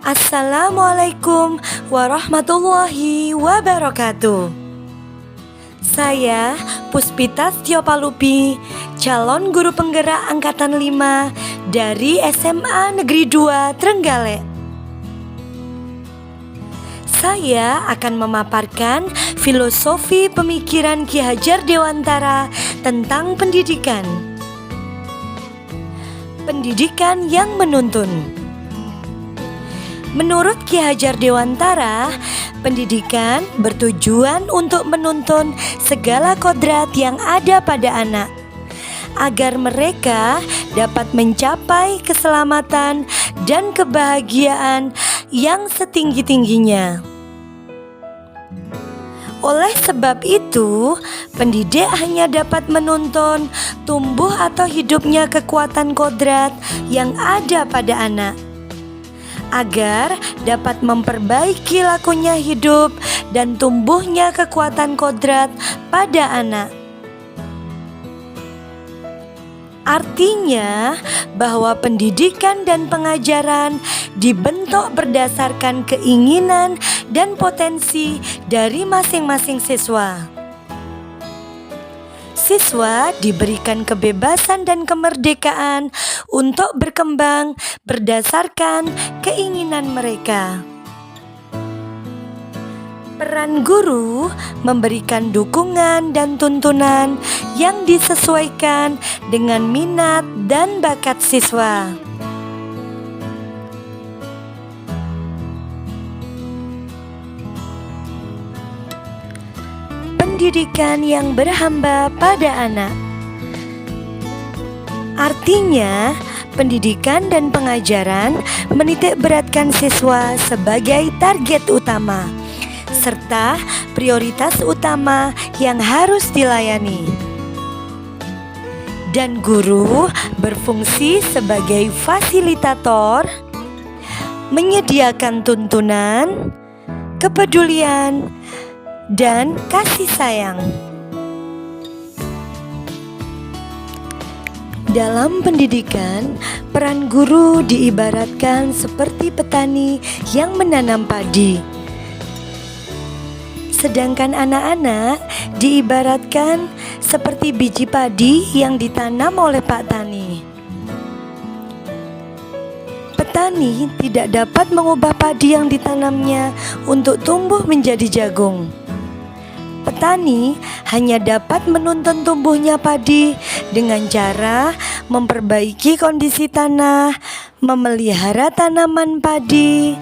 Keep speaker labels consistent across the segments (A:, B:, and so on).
A: Assalamualaikum warahmatullahi wabarakatuh. Saya Puspita Setiopalupi, calon guru penggerak Angkatan 5 dari SMA Negeri 2 Trenggalek. Saya akan memaparkan filosofi pemikiran Ki Hajar Dewantara tentang pendidikan. Pendidikan yang menuntun. Menurut Ki Hajar Dewantara, pendidikan bertujuan untuk menuntun segala kodrat yang ada pada anak, agar mereka dapat mencapai keselamatan dan kebahagiaan yang setinggi-tingginya. Oleh sebab itu, pendidik hanya dapat menuntun tumbuh atau hidupnya kekuatan kodrat yang ada pada anak, agar dapat memperbaiki lakunya hidup dan tumbuhnya kekuatan kodrat pada anak. Artinya bahwa pendidikan dan pengajaran dibentuk berdasarkan keinginan dan potensi dari masing-masing siswa. Siswa diberikan kebebasan dan kemerdekaan untuk berkembang berdasarkan keinginan mereka. Peran guru memberikan dukungan dan tuntunan yang disesuaikan dengan minat dan bakat siswa. Pendidikan yang berhamba pada anak. Artinya, pendidikan dan pengajaran menitik beratkan siswa sebagai target utama, serta prioritas utama yang harus dilayani. Dan guru berfungsi sebagai fasilitator, menyediakan tuntunan, kepedulian, dan kasih sayang. Dalam pendidikan, peran guru diibaratkan seperti petani yang menanam padi, sedangkan anak-anak diibaratkan seperti biji padi yang ditanam oleh Pak Tani. Petani tidak dapat mengubah padi yang ditanamnya untuk tumbuh menjadi jagung. Petani hanya dapat menuntun tumbuhnya padi dengan cara memperbaiki kondisi tanah, memelihara tanaman padi,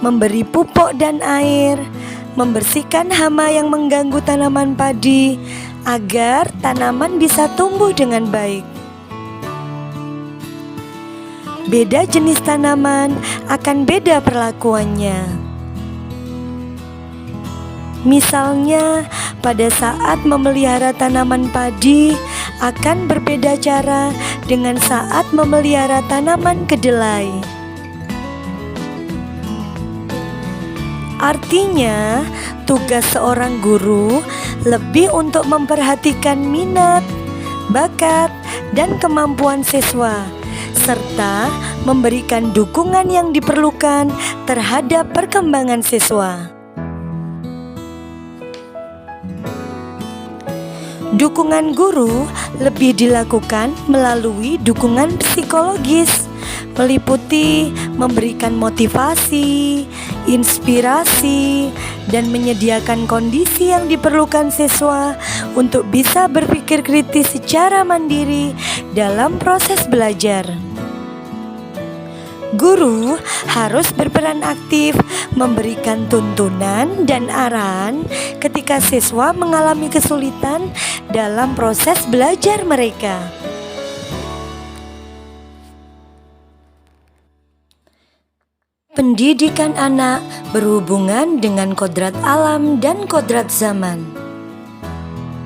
A: memberi pupuk dan air, membersihkan hama yang mengganggu tanaman padi agar tanaman bisa tumbuh dengan baik. Beda jenis tanaman akan beda perlakuannya. Misalnya, pada saat memelihara tanaman padi akan berbeda cara dengan saat memelihara tanaman kedelai. Artinya, tugas seorang guru lebih untuk memperhatikan minat, bakat, dan kemampuan siswa, serta memberikan dukungan yang diperlukan terhadap perkembangan siswa. Dukungan guru lebih dilakukan melalui dukungan psikologis, meliputi memberikan motivasi, inspirasi, dan menyediakan kondisi yang diperlukan siswa untuk bisa berpikir kritis secara mandiri dalam proses belajar. Guru harus berperan aktif memberikan tuntunan dan arahan ketika siswa mengalami kesulitan dalam proses belajar mereka. Pendidikan anak berhubungan dengan kodrat alam dan kodrat zaman.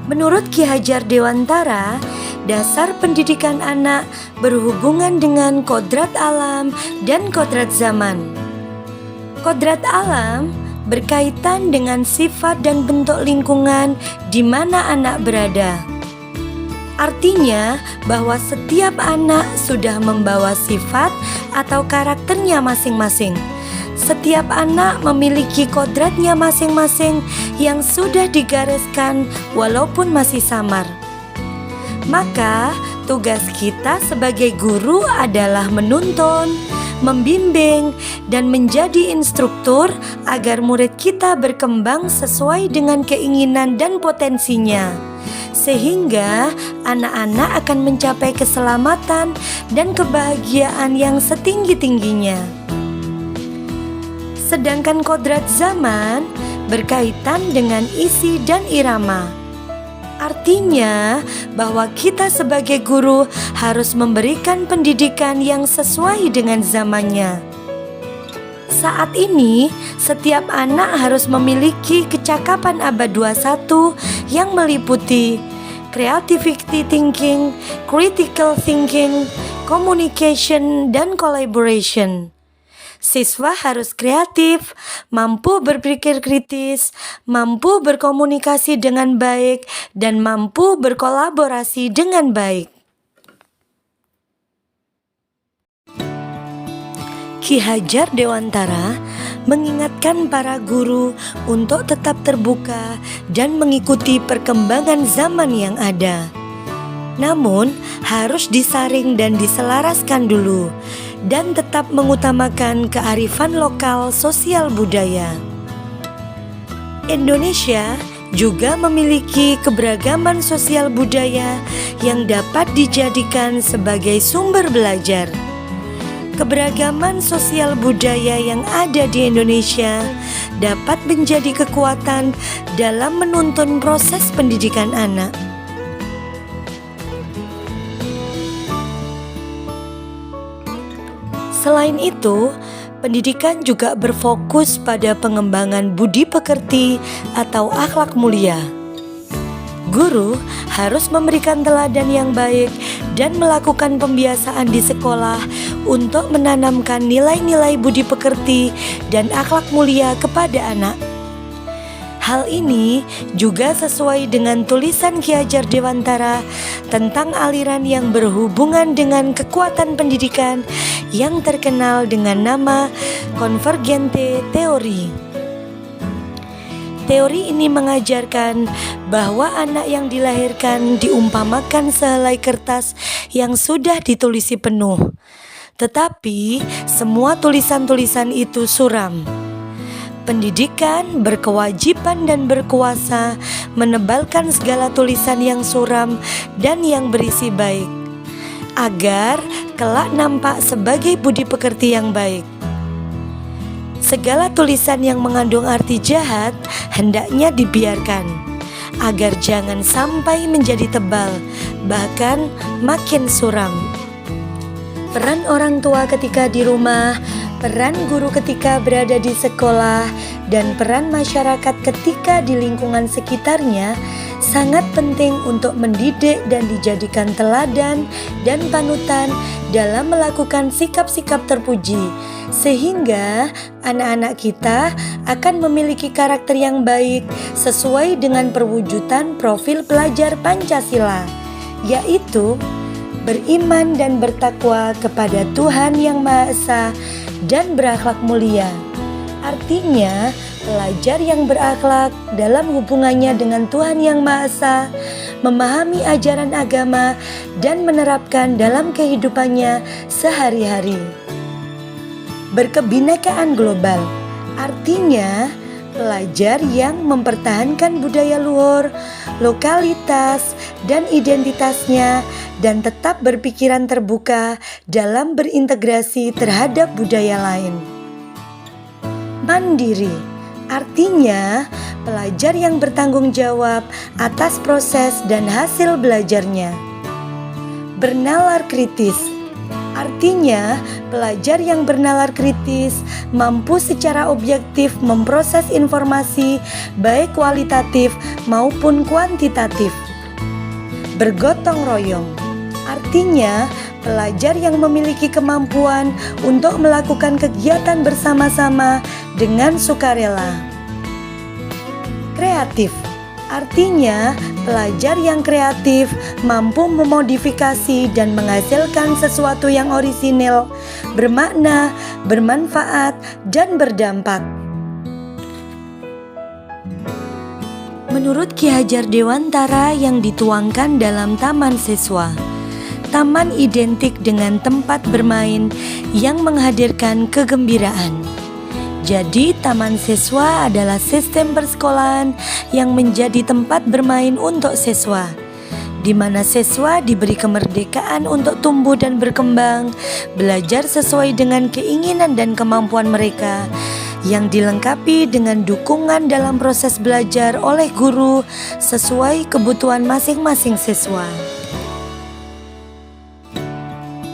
A: Menurut Ki Hajar Dewantara, dasar pendidikan anak berhubungan dengan kodrat alam dan kodrat zaman. Kodrat alam berkaitan dengan sifat dan bentuk lingkungan di mana anak berada. Artinya bahwa setiap anak sudah membawa sifat atau karakternya masing-masing, Setiap anak memiliki kodratnya masing-masing yang sudah digariskan walaupun masih samar. Maka tugas kita sebagai guru adalah menuntun, membimbing, dan menjadi instruktur agar murid kita berkembang sesuai dengan keinginan dan potensinya, sehingga anak-anak akan mencapai keselamatan dan kebahagiaan yang setinggi-tingginya. Sedangkan kodrat zaman berkaitan dengan isi dan irama. Artinya bahwa kita sebagai guru harus memberikan pendidikan yang sesuai dengan zamannya. Saat ini, setiap anak harus memiliki kecakapan abad 21 yang meliputi creativity thinking, critical thinking, communication, dan collaboration. Siswa harus kreatif, mampu berpikir kritis, mampu berkomunikasi dengan baik, dan mampu berkolaborasi dengan baik. Ki Hajar Dewantara mengingatkan para guru untuk tetap terbuka dan mengikuti perkembangan zaman yang ada. Namun, harus disaring dan diselaraskan dulu, dan tetap mengutamakan kearifan lokal sosial budaya. Indonesia juga memiliki keberagaman sosial budaya yang dapat dijadikan sebagai sumber belajar. Keberagaman sosial budaya yang ada di Indonesia dapat menjadi kekuatan dalam menuntun proses pendidikan anak. Selain itu, pendidikan juga berfokus pada pengembangan budi pekerti atau akhlak mulia. Guru harus memberikan teladan yang baik dan melakukan pembiasaan di sekolah untuk menanamkan nilai-nilai budi pekerti dan akhlak mulia kepada anak. Hal ini juga sesuai dengan tulisan Ki Hajar Dewantara tentang aliran yang berhubungan dengan kekuatan pendidikan yang terkenal dengan nama Konvergente Teori. Teori ini mengajarkan bahwa anak yang dilahirkan diumpamakan sehelai kertas yang sudah ditulisi penuh, tetapi semua tulisan-tulisan itu suram. Pendidikan berkewajiban dan berkuasa menebalkan segala tulisan yang suram dan yang berisi baik, agar kelak nampak sebagai budi pekerti yang baik. Segala tulisan yang mengandung arti jahat hendaknya dibiarkan, agar jangan sampai menjadi tebal, bahkan makin suram. Peran orang tua ketika di rumah, peran guru ketika berada di sekolah, dan peran masyarakat ketika di lingkungan sekitarnya sangat penting untuk mendidik dan dijadikan teladan dan panutan dalam melakukan sikap-sikap terpuji, sehingga anak-anak kita akan memiliki karakter yang baik sesuai dengan perwujudan profil pelajar Pancasila, yaitu beriman dan bertakwa kepada Tuhan Yang Maha Esa dan berakhlak mulia. Artinya, pelajar yang berakhlak dalam hubungannya dengan Tuhan Yang Maha Esa, memahami ajaran agama dan menerapkan dalam kehidupannya sehari-hari. Berkebinekaan global, artinya pelajar yang mempertahankan budaya luhur, lokalitas, dan identitasnya, dan tetap berpikiran terbuka dalam berintegrasi terhadap budaya lain. Mandiri, artinya pelajar yang bertanggung jawab atas proses dan hasil belajarnya. Bernalar kritis, artinya pelajar yang bernalar kritis mampu secara objektif memproses informasi baik kualitatif maupun kuantitatif. Bergotong royong, artinya pelajar yang memiliki kemampuan untuk melakukan kegiatan bersama-sama dengan sukarela. Kreatif, artinya pelajar yang kreatif mampu memodifikasi dan menghasilkan sesuatu yang orisinil bermakna, bermanfaat, dan berdampak. Menurut Ki Hajar Dewantara yang dituangkan dalam Taman Siswa, taman identik dengan tempat bermain yang menghadirkan kegembiraan. Jadi, taman siswa adalah sistem persekolahan yang menjadi tempat bermain untuk siswa, di mana siswa diberi kemerdekaan untuk tumbuh dan berkembang, belajar sesuai dengan keinginan dan kemampuan mereka, yang dilengkapi dengan dukungan dalam proses belajar oleh guru sesuai kebutuhan masing-masing siswa.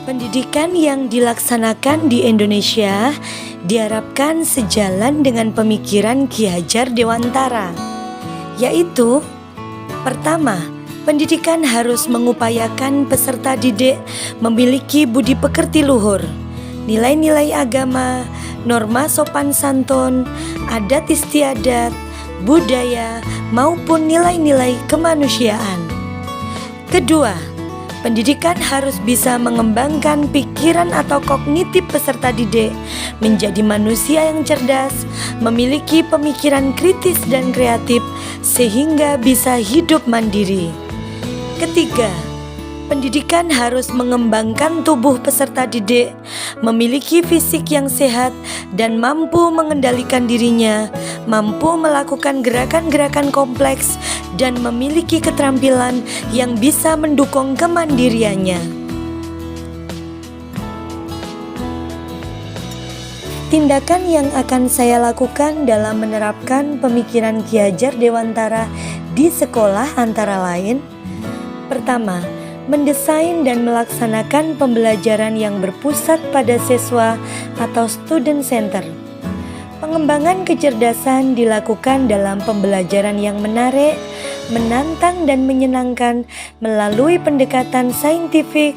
A: Pendidikan yang dilaksanakan di Indonesia diharapkan sejalan dengan pemikiran Ki Hajar Dewantara, yaitu: pertama, pendidikan harus mengupayakan peserta didik memiliki budi pekerti luhur, nilai-nilai agama, norma sopan santun, adat istiadat, budaya, maupun nilai-nilai kemanusiaan. Kedua, pendidikan harus bisa mengembangkan pikiran atau kognitif peserta didik menjadi manusia yang cerdas, memiliki pemikiran kritis dan kreatif, sehingga bisa hidup mandiri. Ketiga, pendidikan harus mengembangkan tubuh peserta didik, memiliki fisik yang sehat dan mampu mengendalikan dirinya, mampu melakukan gerakan-gerakan kompleks, dan memiliki keterampilan yang bisa mendukung kemandiriannya. Tindakan yang akan saya lakukan dalam menerapkan pemikiran Ki Hajar Dewantara di sekolah antara lain: pertama, mendesain dan melaksanakan pembelajaran yang berpusat pada siswa atau student center. Pengembangan kecerdasan dilakukan dalam pembelajaran yang menarik, menantang dan menyenangkan melalui pendekatan saintifik,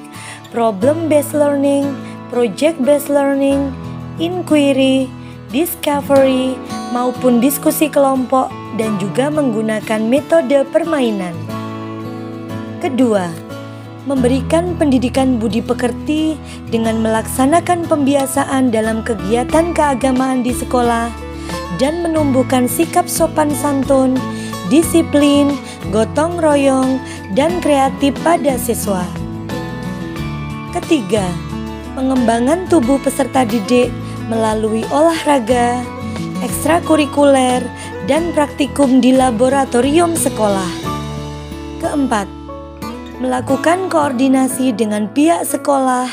A: problem based learning, project based learning, inquiry, discovery, maupun diskusi kelompok, dan juga menggunakan metode permainan. Kedua, memberikan pendidikan budi pekerti dengan melaksanakan pembiasaan dalam kegiatan keagamaan di sekolah dan menumbuhkan sikap sopan santun, disiplin, gotong royong, dan kreatif pada siswa. Ketiga, pengembangan tubuh peserta didik melalui olahraga, ekstrakurikuler, dan praktikum di laboratorium sekolah. Keempat, melakukan koordinasi dengan pihak sekolah,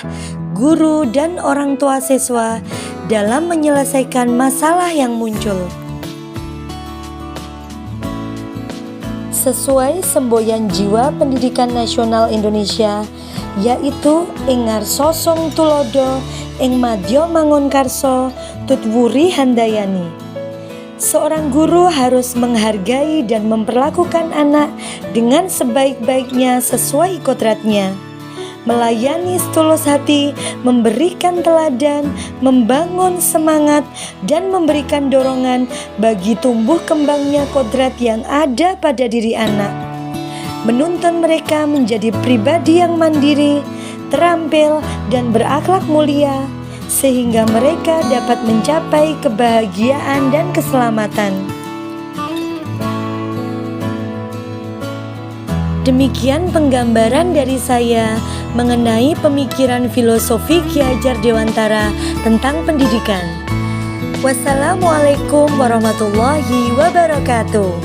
A: guru, dan orang tua siswa dalam menyelesaikan masalah yang muncul. Sesuai semboyan jiwa pendidikan nasional Indonesia, yaitu Ingar Sosong Tulodo ing madya mangunkarso tutwuri handayani. Seorang guru harus menghargai dan memperlakukan anak dengan sebaik-baiknya sesuai kodratnya, melayani setulus hati, memberikan teladan, membangun semangat, dan memberikan dorongan bagi tumbuh kembangnya kodrat yang ada pada diri anak, menuntun mereka menjadi pribadi yang mandiri, terampil, dan berakhlak mulia, sehingga mereka dapat mencapai kebahagiaan dan keselamatan. Demikian penggambaran dari saya mengenai pemikiran filosofi Ki Hajar Dewantara tentang pendidikan. Wassalamualaikum warahmatullahi wabarakatuh.